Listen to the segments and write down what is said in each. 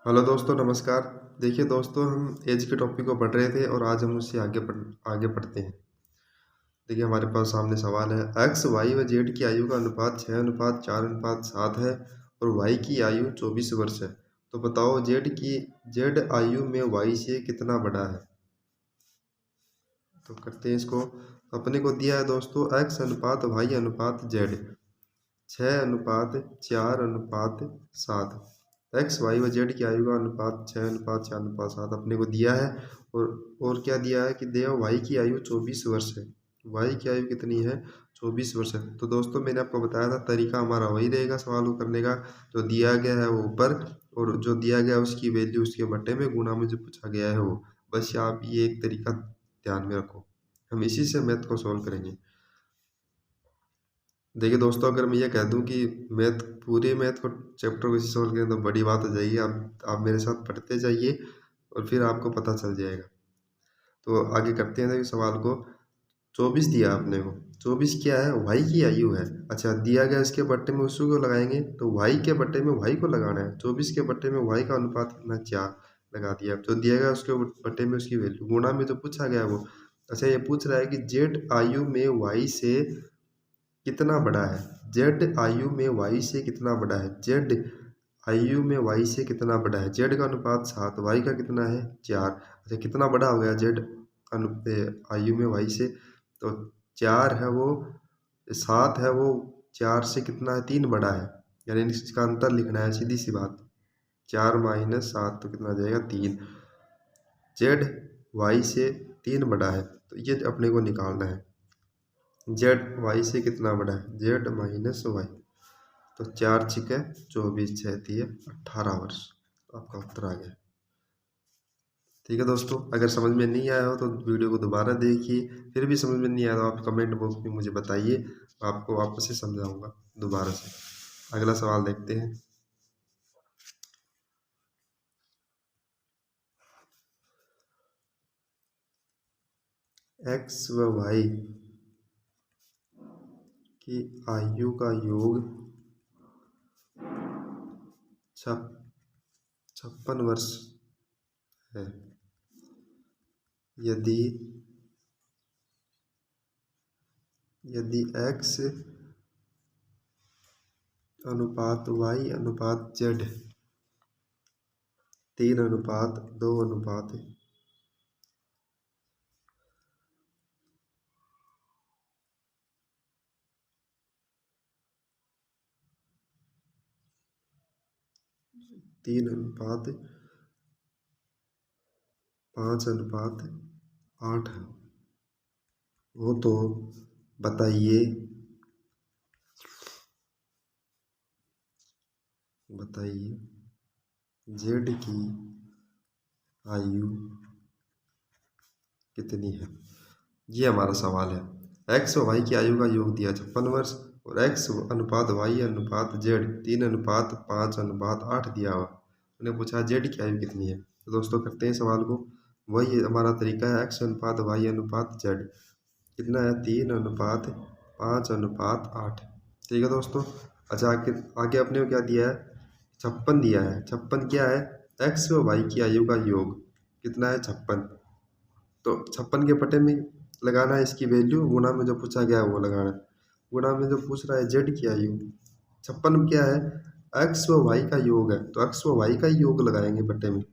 Hello दोस्तों, नमस्कार। देखिए दोस्तों, हम एज के टॉपिक को पढ़ रहे थे और आज हम उससे आगे पढ़ते हैं। देखिए, हमारे पास सामने सवाल है, एक्स वाई व जेड की आयु का अनुपात 6:4:7 है और वाई की आयु 24 वर्ष है। तो बताओ जेड आयु में वाई से कितना बड़ा है। तो करते हैं इसको। अपने को दिया है दोस्तों एक्स अनुपात वाई अनुपात जेड 6:4:7। एक्स वाई व जेड की आयु का अनुपात 6:4:7 अपने को दिया है। और क्या दिया है कि दिया वाई की आयु 24 वर्ष है। वाई की आयु कितनी है? 24 वर्ष है। तो दोस्तों, मैंने आपको बताया था तरीका हमारा वही रहेगा सवाल को करने का। जो दिया गया है वो ऊपर, और जो दिया गया है उसकी वैल्यू उसके बट्टे में गुणा में जो पूछा गया है वो। बस आप ये एक तरीका ध्यान में रखो, हम इसी से मैथ को सॉल्व करेंगे। देखिए दोस्तों, अगर मैं ये कह दूं कि पूरे मैथ को चैप्टर को इसी सॉल्व करें तो बड़ी बात हो जाएगी। आप मेरे साथ पढ़ते जाइए और फिर आपको पता चल जाएगा। तो आगे करते हैं। देखिए सवाल को 24 दिया आपने को। 24 क्या है? वाई की आयु है। अच्छा, दिया गया इसके बट्टे में उसी को लगाएंगे, तो वाई के बट्टे में वाई को लगाना है। 24 के बट्टे में वाई का अनुपात कितना? 4 लगा दिया। तो दिया गया उसके बट्टे में उसकी वैल्यू गुणा में जो पूछा गया वो। अच्छा, ये पूछ रहा है कि जेड आयु में वाई से कितना बड़ा है। जेड आयु में वाई से कितना बड़ा है। जेड आयु में वाई से कितना बड़ा है। जेड का अनुपात 7, वाई का कितना है? 4। अच्छा, कितना बड़ा हो गया जेड आयु में वाई से? तो 4 है वो, 7 है वो, 4 से कितना है? 3 बड़ा है। यानी इसका अंतर लिखना है, सीधी सी बात। 4 - 7 तो कितना आ जाएगा? 3। जेड वाई से 3 बड़ा है, तो ये अपने को निकालना है। जेड वाई से कितना बड़ा है? Z minus Y. तो 4 × 6 = 24, 6 × 3 = 18 वर्ष। आपका उत्तर आ गया। ठीक है दोस्तों, अगर समझ में नहीं आया हो तो वीडियो को दोबारा देखिए। फिर भी समझ में नहीं आया तो आप कमेंट बॉक्स में मुझे बताइए, आपको वापस से समझाऊंगा दोबारा से। अगला सवाल देखते हैं। एक्स व वाई की आयु का योग 56 वर्ष है। यदि यदि एक्स अनुपात वाई अनुपात जेड 3:2 अनुपात 3:5:8 है, वो तो बताइए जेड की आयु कितनी है। ये हमारा सवाल है। एक्स और वाई की आयु का योग दिया 56 वर्ष, और एक्स अनुपात वाई अनुपात जेड 3:5:8 दिया हुआ। उन्हें पूछा जेड की आयु कितनी है। तो दोस्तों, करते हैं सवाल को। वही हमारा तरीका है, एक्स अनुपात वाई अनुपात जेड कितना है? 3:5:8। ठीक है दोस्तों। अच्छा, आगे आगे अपने को क्या दिया है? 56 दिया है। 56 क्या है? एक्स व वाई की आयु का योग कितना है? 56। तो 56 के पटे में लगाना है इसकी वैल्यू, गुणा में जो पूछा गया है वो लगाना है। गुणा में जो पूछ रहा है जेड की आयु, 56 में क्या है? एक्स व वाई का योग है, तो एक्स व वाई का ही योग लगाएंगे बट्टे में।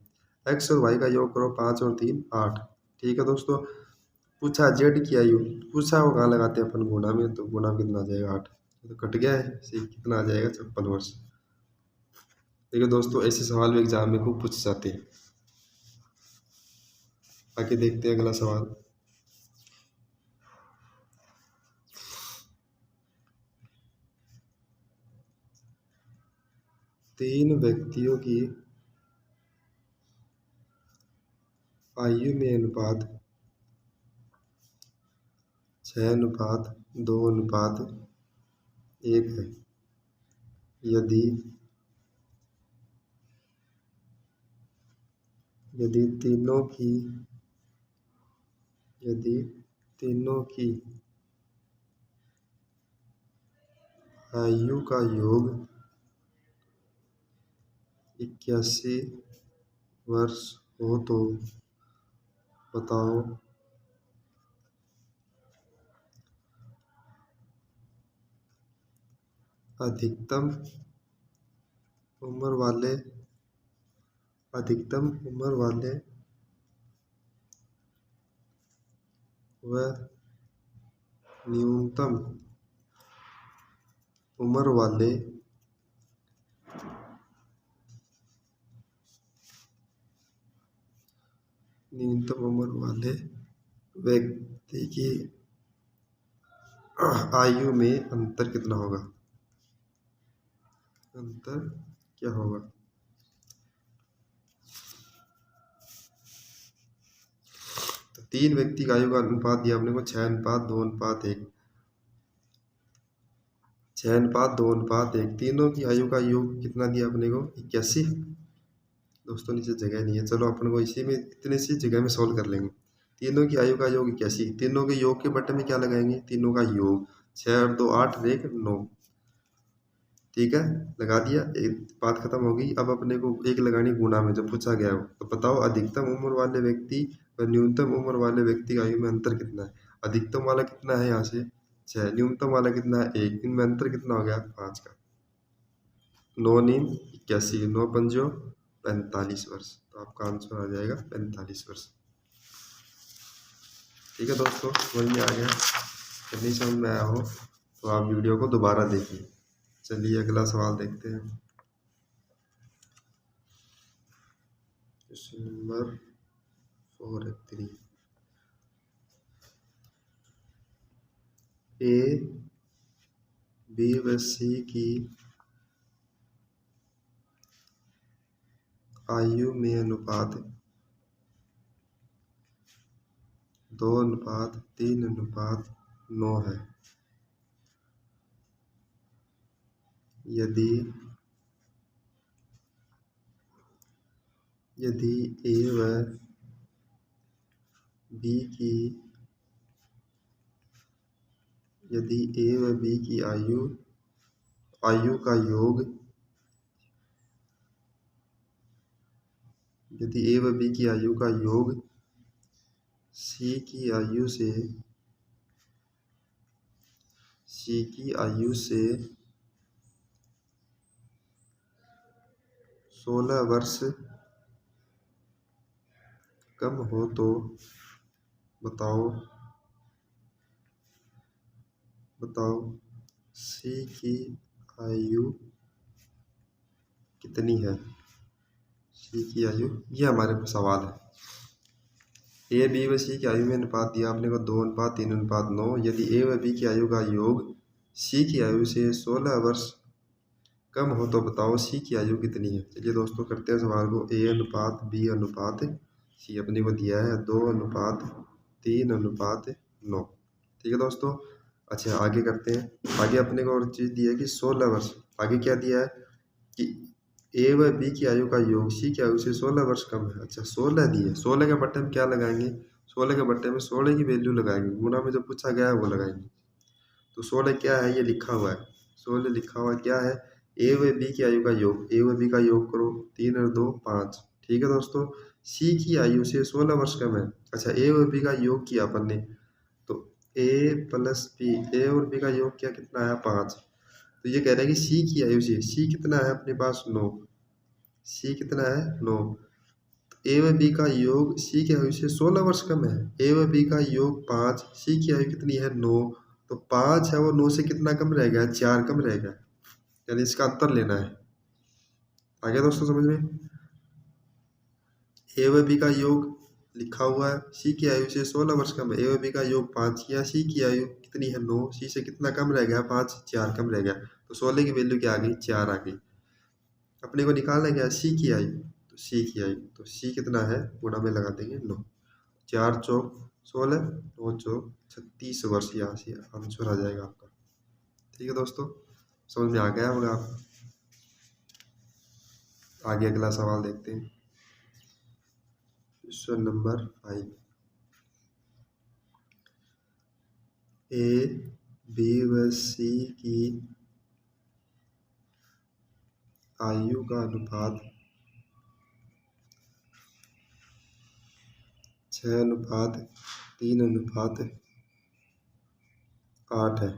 एक्स और वाई का योग करो, 5 और 3 8। ठीक है दोस्तों। पूछा जेड की आयु, पूछा वो कहाँ लगाते हैं अपन? गुणा में। तो गुणा में कितना आ जाएगा? 8। तो कट गया है, सही कितना आ जाएगा? 56 वर्ष। देखिए दोस्तों, ऐसे सवाल भी एग्जाम में खूब पूछ जाते हैं। आगे देखते हैं अगला सवाल। तीन व्यक्तियों की आयु में अनुपात 6:2:1 है। यदि यदि तीनों की यदि तीनों की आयु का योग 81 वर्ष हो तो बताओ अधिकतम उम्र वाले व न्यूनतम उम्र वाले व्यक्ति की आयु में अंतर कितना होगा? अंतर क्या होगा? तो 3 व्यक्ति की आयु का अनुपात दिया अपने को 6:2:1। 6:2:1। तीनों की आयु का योग कितना दिया अपने को? 81। दोस्तों नीचे जगह नहीं है, चलो अपन को इसी में इतनी सी जगह में सॉल्व कर लेंगे। तीनों की आयु का योग 81। तीनों के योग के बट्टे में क्या लगाएंगे? तीनों का योग 6 और 2 8 और 1 9। ठीक है, लगा दिया, एक बात खत्म हो गई। अब अपने को एक लगानी गुणा में, जब पूछा गया हो तो बताओ अधिकतम उम्र वाले व्यक्ति व न्यूनतम उम्र वाले व्यक्ति की आयु में अंतर कितना है? अधिकतम वाला कितना है यहाँ से? 6। न्यूनतम वाला कितना है? 1। इनमें अंतर कितना हो गया? 5 का। 9 9 81, 9 5 45 वर्ष। तो आपका आंसर आ जाएगा 45 वर्ष। ठीक है दोस्तों, समझ में आ गया? यदि नहीं समझ में आया हो तो आप वीडियो को दोबारा देखिए। चलिए अगला सवाल देखते हैं। क्वेश्चन नंबर 4 ए बी व सी की आयु में अनुपात 2:3:9 है। यदि ए व बी की आयु का योग सी की आयु से 16 वर्ष कम हो तो बताओ सी की आयु कितनी है? सी की आयु, ये हमारे पास सवाल है। ए बी व सी की आयु में अनुपात दिया आपने को 2:3:9। यदि ए व बी की आयु का योग सी की आयु से 16 वर्ष कम हो तो बताओ सी की आयु कितनी है? चलिए दोस्तों करते हैं सवाल को। A/B/C अपने को दिया है 2:3:9। ठीक है दोस्तों, अच्छा आगे करते हैं। आगे अपने को और चीज़ दी है कि 16 वर्ष। आगे क्या दिया है कि ए व बी की आयु का योग सी की आयु से 16 वर्ष कम है। अच्छा 16 दी है, 16 के बट्टे में क्या लगाएंगे? 16 के बट्टे में 16 की वैल्यू लगाएंगे, गुणा में जब पूछा गया है वो लगाएंगे। तो 16 क्या है? ये लिखा हुआ है, 16 लिखा हुआ क्या है? ए व बी की आयु का योग। ए व बी का योग करो, 3 और 2 5। ठीक है दोस्तों, सी की आयु से 16 वर्ष कम है। अच्छा ए व बी का योग किया अपन ने, तो ए प्लस बी, ए और बी का योग क्या कितना है? 5। तो ये कह रहा है कि सी की आयु से, सी कितना है अपने पास? 9। सी कितना है? 9। ए व बी का योग सी की आयु से 16 वर्ष कम है। ए व बी का योग 5, सी की आयु कितनी है? 9। तो 5 है वो 9 से कितना कम रह गया? 4 कम रह गया, यानी इसका अंतर लेना है। आगे दोस्तों समझ में? ए व बी का योग लिखा हुआ है, सी की आयु से 16 वर्ष कम है। ए व बी का योग 5 किया, सी की आयु कितनी है? 9। सी से कितना कम रह गया? 5, 4 कम रह गया। तो 16 की वैल्यू क्या आ गई? 4 आ गई। अपने को निकालना क्या है? सी की आयु। तो सी की आयु, तो सी कितना है? गुणा में लगा देंगे 9। 4 चौक 16, 9 चौक 36 वर्ष, यहाँ से आंसर आ जाएगा आपका। ठीक है दोस्तों, समझ में आ गया होगा आपको। आगे अगला सवाल देखते हैं। Question number 5। ए बी व सी की आयु का अनुपात 6:3:8 है।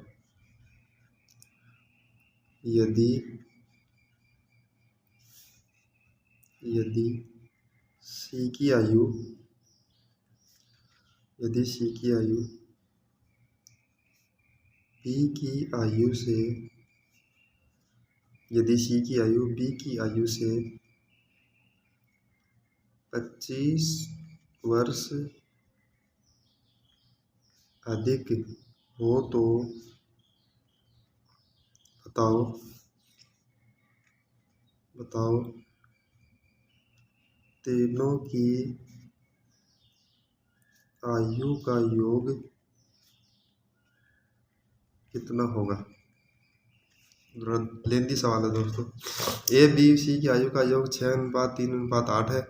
यदि सी की आयु बी की आयु से बी की आयु से 25 वर्ष अधिक हो तो बताओ तीनों की आयु का योग कितना होगा। लेंदी सवाल है दोस्तों। ए बी सी की आयु का योग 6:3:8 है।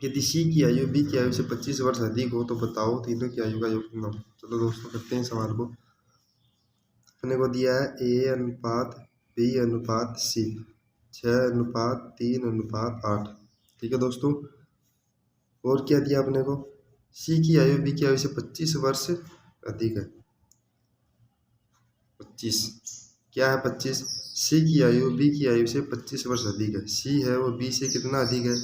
यदि सी की आयु बी की आयु से 25 वर्ष अधिक हो तो बताओ तीनों की आयु का योग कितना हो। चलो दोस्तों करते हैं सवाल को। अपने को दिया है A/B/C 6:3:8। ठीक है दोस्तों। और क्या दिया अपने को, सी की आयु बी की आयु से 25 वर्ष अधिक है। 25 क्या है 25, सी की आयु बी की आयु से 25 वर्ष अधिक है। सी है वो बी से कितना अधिक है,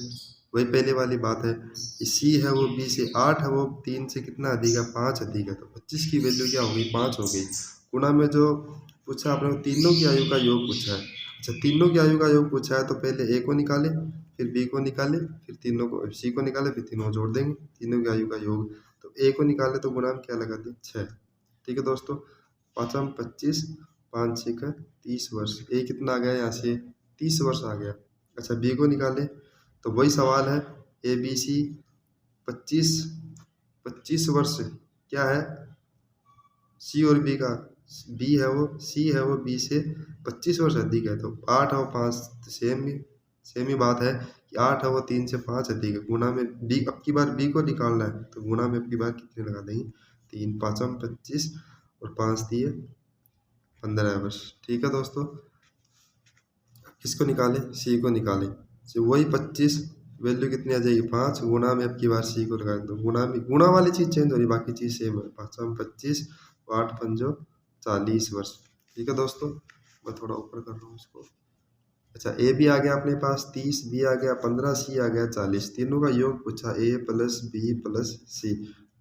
वही पहले वाली बात है। सी है वो बी से 8 है, वो 3 से कितना अधिक है, 5 अधिक है। तो 25 की वैल्यू क्या हो गई, 5 हो गई। गुणा में जो पूछा आपने तीनों की आयु का योग पूछा है। अच्छा तीनों की आयु का योग पूछा है तो पहले ए को निकाले, फिर बी को निकाले, फिर तीनों को सी को निकाले, फिर तीनों को जोड़ देंगे तीनों की आयु का योग। तो ए को निकाले तो गुणा में क्या लगा दें 6। ठीक है दोस्तों। 5 25 5 6 30 वर्ष। ए कितना आ गया यहाँ से 30 वर्ष आ गया। अच्छा बी को निकाले तो वही सवाल है ए बी सी 25 वर्ष क्या है, सी और बी का बी है वो सी है वो बी से 25 वर्ष अधिक है। तो 8 और 5 सेम ही बात है कि 8 है वो 3 से 5 अधिक है। गुणा में बी अब की बार बी को निकालना है तो गुणा में अब की बार कितने लगा देंगे 3 5 25 और 5 दिए 15 वर्ष। ठीक है दोस्तों। किसको निकाले, सी को निकाले। तो वही 25 वैल्यू कितनी आ जाएगी 5 गुणा में अब की बार सी को लगा दो। गुणा वाली चीज़ चेंज हो रही, बाकी चीज़ सेम है। 5 25 8 5 40 वर्ष। ठीक है दोस्तों। मैं थोड़ा ऊपर कर रहा हूँ इसको। अच्छा ए भी आ गया अपने पास 30, बी आ गया 15, सी आ गया 40। तीनों का योग पूछा ए प्लस बी प्लस सी।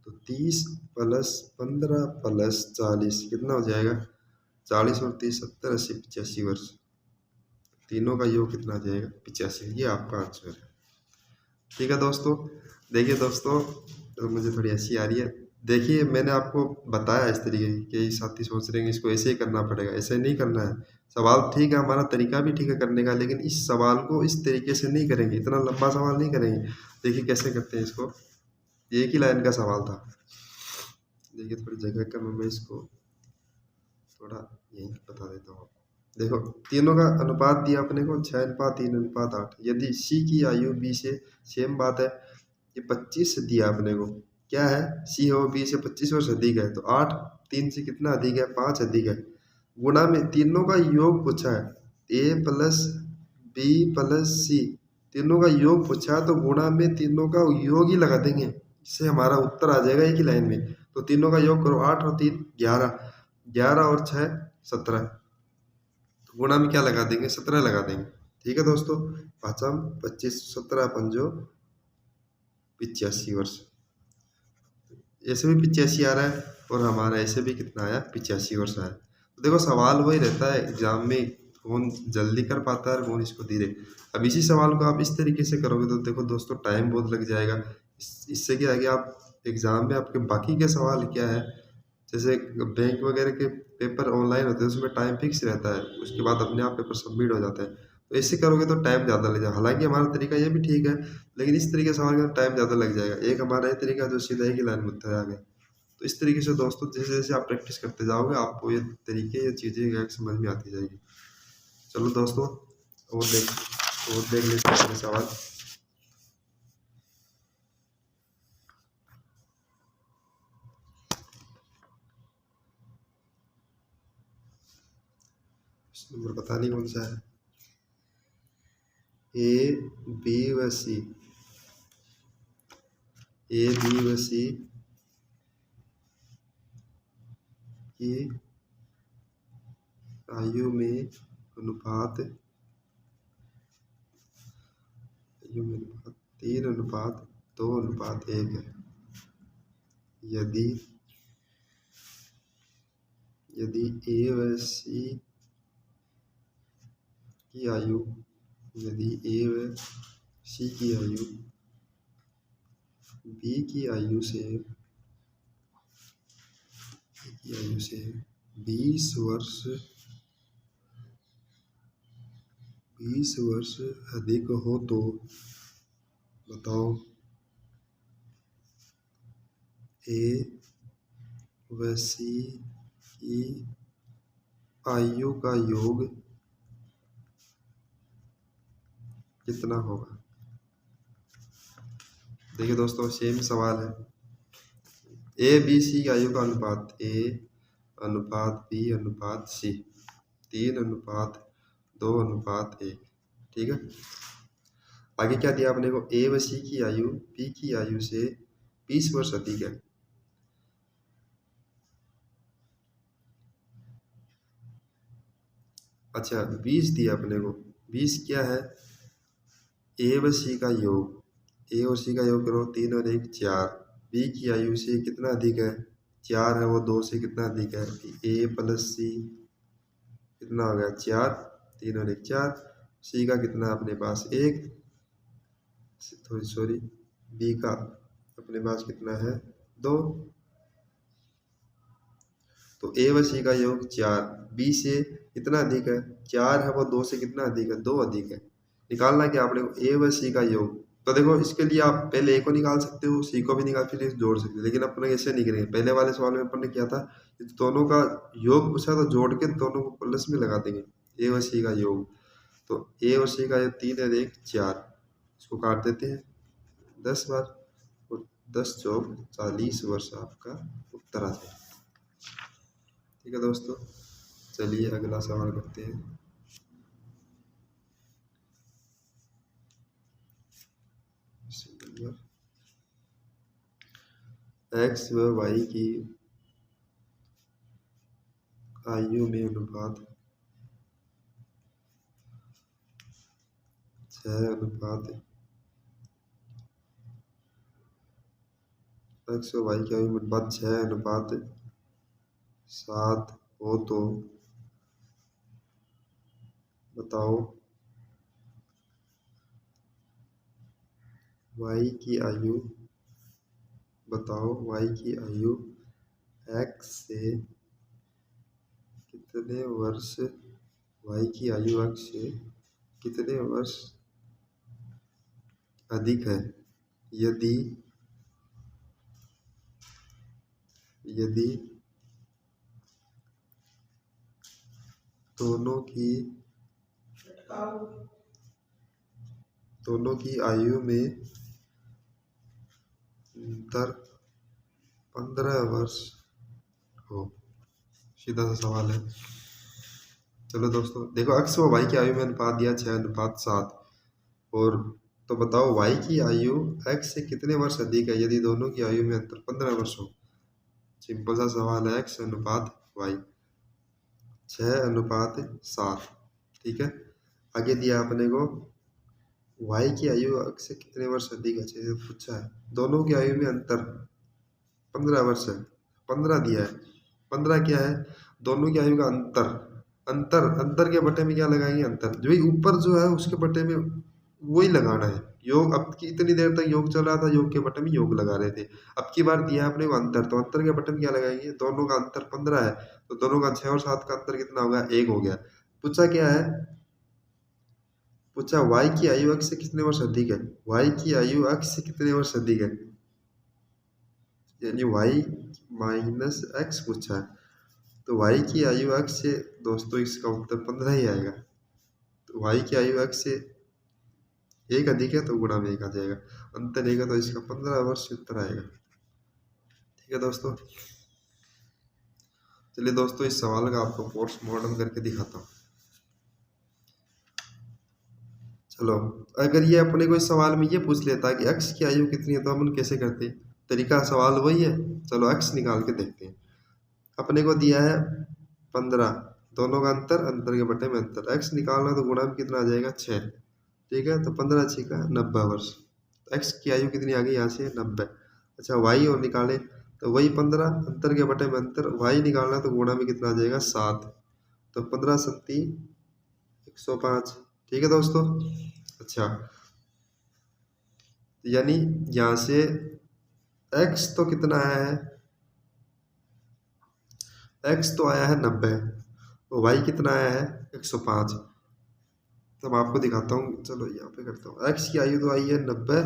तो 30 प्लस 15 प्लस 40 कितना हो जाएगा 40 और 30 70 80 85 वर्ष। तीनों का योग कितना आ जाएगा 85। ये आपका आंसर है। ठीक है दोस्तों। देखिए दोस्तों तो मुझे थोड़ी हंसी आ रही है। देखिए मैंने आपको बताया इस तरीके के साथी सोच रहे हैं इसको ऐसे ही करना पड़ेगा, ऐसे नहीं करना है। सवाल ठीक है, हमारा तरीका भी ठीक है करने का, लेकिन इस सवाल को इस तरीके से नहीं करेंगे, इतना लंबा सवाल नहीं करेंगे। देखिए कैसे करते हैं इसको। एक ही लाइन का सवाल था। देखिए थोड़ी जगह कम है, मैं इसको थोड़ा यही बता देता हूँ। देखो तीनों का अनुपात दिया अपने को 6:3:8। यदि सी की आयु बी से सेम बात है, ये 25 दिया अपने को, क्या है सी हो बी से 25 वर्ष अधिक है। तो 8 3 से कितना अधिक है 5 अधिक है। गुणा में तीनों का योग पूछा है ए प्लस बी प्लस सी, तीनों का योग पूछा है तो गुणा में तीनों का योग ही लगा देंगे, इससे हमारा उत्तर आ जाएगा एक ही लाइन में। तो तीनों का योग करो 8 और 3 11, 11 और 6 17। गुणा में क्या लगा देंगे 17 लगा देंगे। ठीक है दोस्तों। 5 25 17 5 85 वर्ष। ऐसे भी 85 आ रहा है और हमारा ऐसे भी कितना आया 85 वर्ष आया। तो देखो सवाल वही रहता है एग्जाम में, कौन जल्दी कर पाता है और कौन इसको धीरे। अब इसी सवाल को आप इस तरीके से करोगे तो देखो दोस्तों टाइम बहुत लग जाएगा। इससे क्या है कि आप एग्जाम में आपके बाकी के सवाल क्या है, जैसे बैंक वगैरह के पेपर ऑनलाइन होते हैं उसमें टाइम फिक्स रहता है, उसके बाद अपने आप पेपर सबमिट हो जाता है। तो ऐसे करोगे तो टाइम ज़्यादा लग जाएगा। हालांकि हमारा तरीका ये भी ठीक है, लेकिन इस तरीके से हमारे टाइम ज़्यादा लग जाएगा। एक हमारा ये तरीका जो सीधा एक ही लाइन में उत्तर आ गया। तो इस तरीके से दोस्तों जैसे जैसे आप प्रैक्टिस करते जाओगे आपको ये तरीके ये चीज़ें समझ में आती जाएगी। चलो दोस्तों और देख लेते हैं सवाल। नंबर पता नहीं कौन सा है, ए बी व सी। ए बी व सी की आयु में अनुपात 3:2:1 है। यदि ए व सी की आयु बी की आयु से 20 वर्ष अधिक हो तो बताओ ए व सी की आयु का योग कितना होगा। देखिए दोस्तों, सेम सवाल है। ए बी सी की आयु का अनुपात ए अनुपात बी अनुपात सी 3:2:1। ठीक है। आगे क्या दिया आपने को, ए व सी की आयु बी की आयु से 20 वर्ष अधिक है। अच्छा, 20 दिया अपने को। 20 क्या है, ए व सी का योग, ए और सी का योग करो, 3 और 1 4। बी की आयु से कितना अधिक है, 4 है, वो 2 से कितना अधिक है, ए प्लस सी कितना हो गया 4, 3 और 1 4। सी का कितना अपने पास 1, सॉरी बी का अपने पास कितना है 2। तो ए व सी का योग 4, बी से कितना अधिक है 4 है, वो 2 से कितना अधिक है 2 अधिक है। निकालना क्या आपने को, ए व सी का योग। तो देखो, इसके लिए आप पहले ए को निकाल सकते हो, सी को भी निकाल फिर जोड़ सकते हो, लेकिन अपन ऐसे नहीं करेंगे। पहले वाले सवाल में अपन ने किया था, दोनों का योग पूछा तो जोड़ के दोनों को प्लस में लगा देंगे, ए व सी का योग। तो ए और सी का 3 और 1 4, इसको काट देते हैं 10 बार, और 10 चौक 40 वर्ष आपका उत्तर आ जाएगा। ठीक है दोस्तों, चलिए अगला सवाल करते हैं। एक्स व वाई की आयु में अनुपात 6:, एक्स व वाई की आयु में अनुपात 6:7 हो तो बताओ वाई की आयु एक्स से कितने वर्ष, वाई की आयु एक्स से कितने वर्ष अधिक है, यदि दोनों की आयु में अंतर 15 वर्ष हो। सीधा सा सवाल है। चलो दोस्तों, देखो एक्स व वाई की आयु में अनुपात दिया 6:7, और तो बताओ वाई की आयु एक्स से कितने वर्ष अधिक है, यदि दोनों की आयु में अंतर 15 वर्ष हो। सिंपल सा सवाल है, एक्स अनुपात वाई 6:7। ठीक है। आगे दिया अपने को वाई की आयु एक्स से कितने वर्ष अधिक है, जैसे पूछा है। दोनों की आयु में अंतर 15 वर्ष है, 15 दिया है। 15 क्या है, दोनों की आयु का अंतर के बटे में क्या लगाएंगे, अंतर जो ऊपर जो है उसके बटे में वही लगाना है। योग, अब की इतनी देर तक योग चल रहा था, योग के बटे में योग लगा रहे थे। अब की बार दिया है अपने को अंतर, तो अंतर के बटे में क्या लगाएंगे, दोनों का अंतर 15 है, तो दोनों का 6 और 7 का अंतर कितना होगा, 1 हो गया। पूछा क्या है, पूछा वाई की आयु एक्स से कितने वर्ष अधिक है, वाई की आयु एक्स से कितने वर्ष अधिक है, यानी वाई माइनस एक्स पूछा है। तो वाई की आयु एक्स से दोस्तों इसका उत्तर 15 ही आएगा। तो वाई की आयु एक्स से 1 अधिक है तो गुणा में 1 आ जाएगा, अंतर रहेगा तो इसका 15 वर्ष उत्तर आएगा। ठीक है दोस्तों, चलिए दोस्तों इस सवाल का आपको पोस्टमार्टम करके दिखाता हूँ। चलो, अगर ये अपने को इस सवाल में ये पूछ लेता कि एक्स की आयु कितनी है, तो हम कैसे करते, तरीका सवाल वही है। चलो x निकाल के देखते हैं। अपने को दिया है 15, दोनों का अंतर, अंतर के बटे में अंतर। x निकालना तो गुणा में कितना आ जाएगा 6, ठीक है। तो 15 6 का 90 वर्ष। x की आयु कितनी आ गई यहाँ से 90। अच्छा y और निकाले तो वही 15, अंतर के बटे में अंतर, y निकालना तो गुणा में कितना आ जाएगा 7। तो 15 सत्ती 105, ठीक है दोस्तों। अच्छा यानी यहाँ से x तो कितना आया है, x तो आया है 90, तो y कितना आया है 105। तो मैं आपको दिखाता हूँ, चलो यहाँ पे करता हूँ। x की आयु तो आई है 90,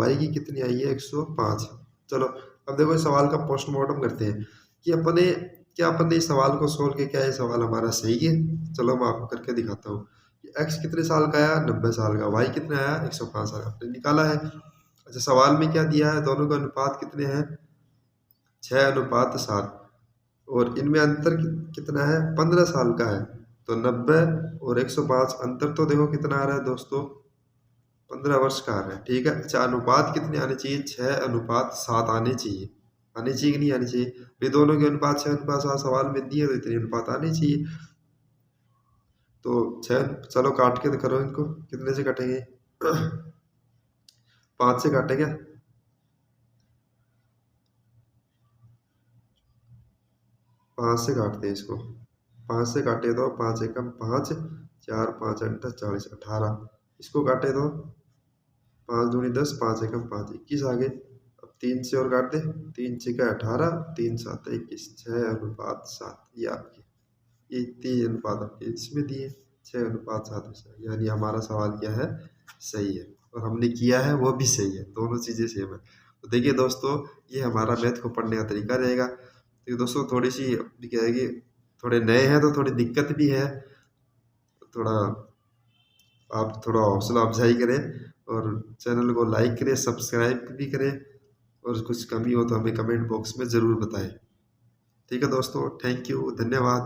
y की कितनी आई है 105। चलो अब देखो इस सवाल का पोस्टमार्टम करते हैं कि अपने इस सवाल को सोल्व के क्या ये सवाल हमारा सही है। चलो मैं आपको करके दिखाता हूँ कि x कितने साल का आया 90 साल का, y कितना आया 105 साल का, आपने निकाला है। अच्छा सवाल में क्या दिया है, दोनों का अनुपात कितने हैं 6:7, और इनमें अंतर कितना है 15 साल का है। तो 90 और 105 अंतर तो देखो कितना आ रहा है दोस्तों, 15 वर्ष का आ रहा है, ठीक है। अच्छा अनुपात कितने आने चाहिए 6:7 आने चाहिए, आने चाहिए कि नहीं आने चाहिए भाई, दोनों के अनुपात 6:7 सवाल में दिए तो इतने अनुपात आने चाहिए। तो 6, चलो काट के करो इनको, कितने से कटेंगे 5 से काटेंगे, 5 से काटते हैं इसको, 5 से काटे तो 5 एकम 5, 4 5 अंटा 40 18, इसको काटे तो 5 दूनी 10, 5 एकम 5 21 आ गए। अब 3 से और काट दे, 3 6 का 18, 3 7 21, 6:7, ये आपके ये 3 अनुपात आपके इसमें दिए 6:7, यानी हमारा सवाल क्या है सही है, और हमने किया है वो भी सही है, दोनों चीज़ें सेम है। तो देखिए दोस्तों ये हमारा मैथ को पढ़ने का तरीका रहेगा। तो दोस्तों थोड़ी सी क्या है कि थोड़े नए हैं तो थोड़ी दिक्कत भी है, थोड़ा आप थोड़ा हौसला अफजाई करें और चैनल को लाइक करें, सब्सक्राइब भी करें, और कुछ कमी हो तो हमें कमेंट बॉक्स में ज़रूर बताएं। ठीक है दोस्तों, थैंक यू, धन्यवाद।